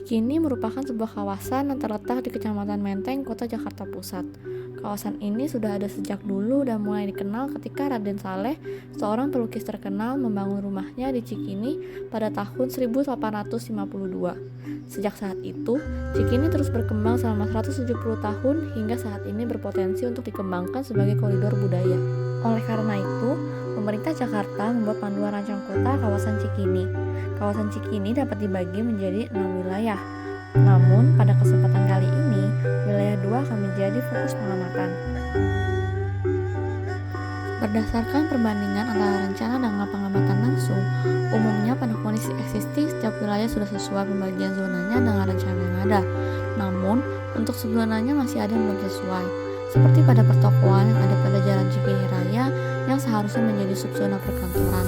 Cikini merupakan sebuah kawasan yang terletak di Kecamatan Menteng, Kota Jakarta Pusat. Kawasan ini sudah ada sejak dulu dan mulai dikenal ketika Raden Saleh, seorang pelukis terkenal, membangun rumahnya di Cikini pada tahun 1852. Sejak saat itu, Cikini terus berkembang selama 170 tahun hingga saat ini berpotensi untuk dikembangkan sebagai koridor budaya. Oleh karena itu, pemerintah Jakarta membuat panduan rancang kota kawasan Cikini. Kawasan Cikini dapat dibagi menjadi 6 wilayah. Namun, pada kesempatan kali ini, wilayah 2 akan menjadi fokus pengamatan. Berdasarkan perbandingan antara rencana dengan pengamatan langsung, umumnya pada kondisi eksisting setiap wilayah sudah sesuai pembagian zonanya dengan rencana yang ada. Namun, untuk subzonanya masih ada yang belum sesuai. Seperti pada pertokoan yang ada pada Jalan Cikini Raya yang seharusnya menjadi subzona perkantoran.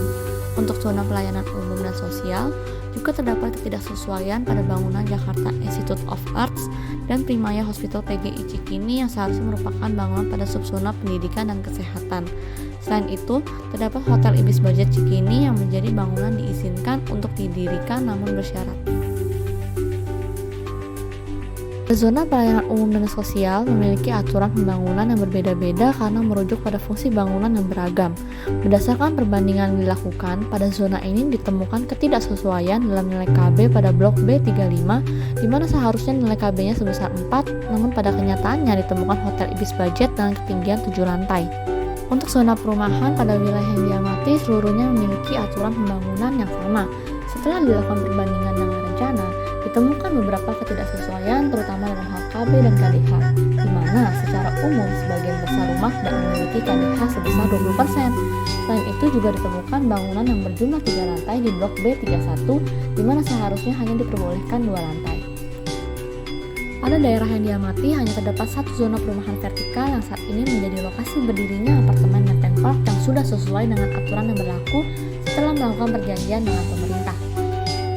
Untuk zona pelayanan umum dan sosial, juga terdapat ketidaksesuaian pada bangunan Jakarta Institute of Arts dan Primaya Hospital PGI Cikini yang seharusnya merupakan bangunan pada subzona pendidikan dan kesehatan. Selain itu, terdapat Hotel Ibis Budget Cikini yang menjadi bangunan diizinkan untuk didirikan namun bersyarat. Zona pelayanan umum dan sosial memiliki aturan pembangunan yang berbeda-beda karena merujuk pada fungsi bangunan yang beragam. Berdasarkan perbandingan yang dilakukan, pada zona ini ditemukan ketidaksesuaian dalam nilai KB pada blok B35, di mana seharusnya nilai KB-nya sebesar 4, namun pada kenyataannya ditemukan Hotel Ibis Budget dengan ketinggian 7 lantai. Untuk zona perumahan pada wilayah yang diamati, seluruhnya memiliki aturan pembangunan yang sama. Setelah dilakukan perbandingan dengan rencana, ditemukan beberapa ketidaksesuaian terutama dalam hal KB dan KDH, di mana secara umum sebagian besar rumah tidak memiliki KDH sebesar 20%. Selain itu juga ditemukan bangunan yang berjumlah 3 lantai di blok B31, di mana seharusnya hanya diperbolehkan 2 lantai. Pada daerah yang diamati hanya terdapat satu zona perumahan vertikal yang saat ini menjadi lokasi berdirinya apartemen Menteng Park yang sudah sesuai dengan aturan yang berlaku setelah melakukan perjanjian dengan pemerintah.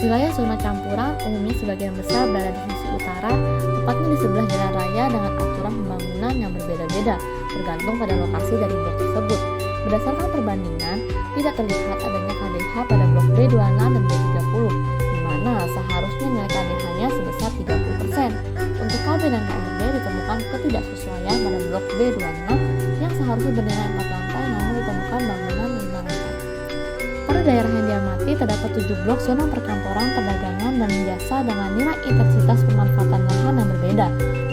Wilayah zona campuran umumnya sebagian besar berada di sisi utara, tepatnya di sebelah jalan raya dengan aturan pembangunan yang berbeda-beda, tergantung pada lokasi dari blok tersebut. Berdasarkan perbandingan, tidak terlihat adanya KDH pada blok B26 dan B30, di mana seharusnya nilai KDH-nya sebesar 30%. Untuk KB dan KRB ditemukan ketidaksesuaian pada blok B26 yang seharusnya bernilai 4 lantai, namun ditemukan bangunan 5 lantai. Pada daerah yang diamati terdapat 7 blok zona perkantoran, perdagangan, dan jasa dengan nilai intensitas pemanfaatan lahan yang berbeda.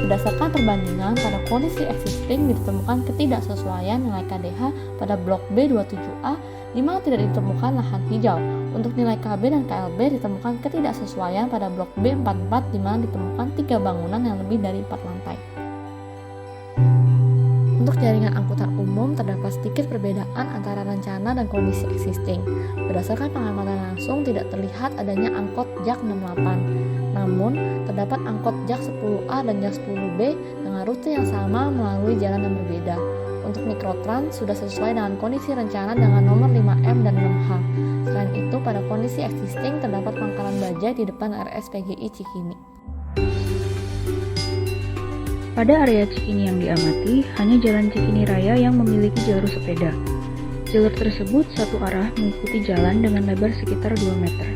Berdasarkan perbandingan pada kondisi existing ditemukan ketidaksesuaian nilai KDH pada blok B27A di mana tidak ditemukan lahan hijau. Untuk nilai KB dan KLB ditemukan ketidaksesuaian pada blok B44 di mana ditemukan 3 bangunan yang lebih dari 4 lantai. Untuk jaringan angkutan umum terdapat sedikit perbedaan antara rencana dan kondisi existing. Berdasarkan pengamatan langsung tidak terlihat adanya angkot JAK 68. Namun, terdapat angkot JAK 10A dan JAK 10B dengan rute yang sama melalui jalan yang berbeda. Untuk Mikrotrans sudah sesuai dengan kondisi rencana dengan nomor 5M dan 6H. Selain itu, pada kondisi existing terdapat pangkalan bajai di depan RSPGI Cikini. Pada area Cikini yang diamati, hanya Jalan Cikini Raya yang memiliki jalur sepeda. Jalur tersebut satu arah mengikuti jalan dengan lebar sekitar 2 meter.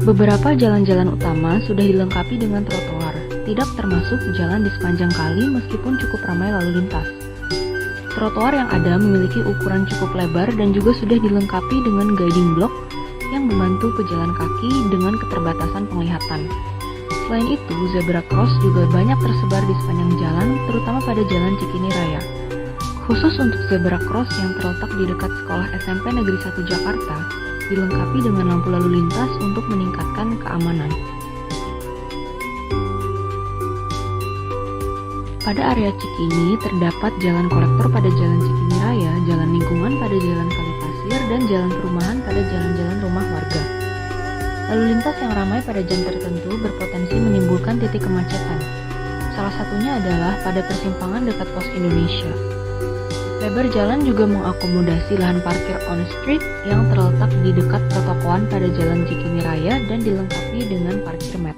Beberapa jalan-jalan utama sudah dilengkapi dengan trotoar, tidak termasuk jalan di sepanjang kali meskipun cukup ramai lalu lintas. Trotoar yang ada memiliki ukuran cukup lebar dan juga sudah dilengkapi dengan guiding block yang membantu pejalan kaki dengan keterbatasan penglihatan. Selain itu, zebra cross juga banyak tersebar di sepanjang jalan, terutama pada Jalan Cikini Raya. Khusus untuk zebra cross yang terletak di dekat sekolah SMP Negeri 1 Jakarta, dilengkapi dengan lampu lalu lintas untuk meningkatkan keamanan. Pada area Cikini terdapat jalan kolektor pada Jalan Cikini Raya, jalan lingkungan pada Jalan Kalipasir, dan jalan perumahan pada jalan-jalan rumah warga. Lalu lintas yang ramai pada jam tertentu berpotensi menimbulkan titik kemacetan. Salah satunya adalah pada persimpangan dekat Pos Indonesia. Lebar jalan juga mengakomodasi lahan parkir on-street yang terletak di dekat pertokoan pada Jalan Cikini Raya dan dilengkapi dengan parkir mat.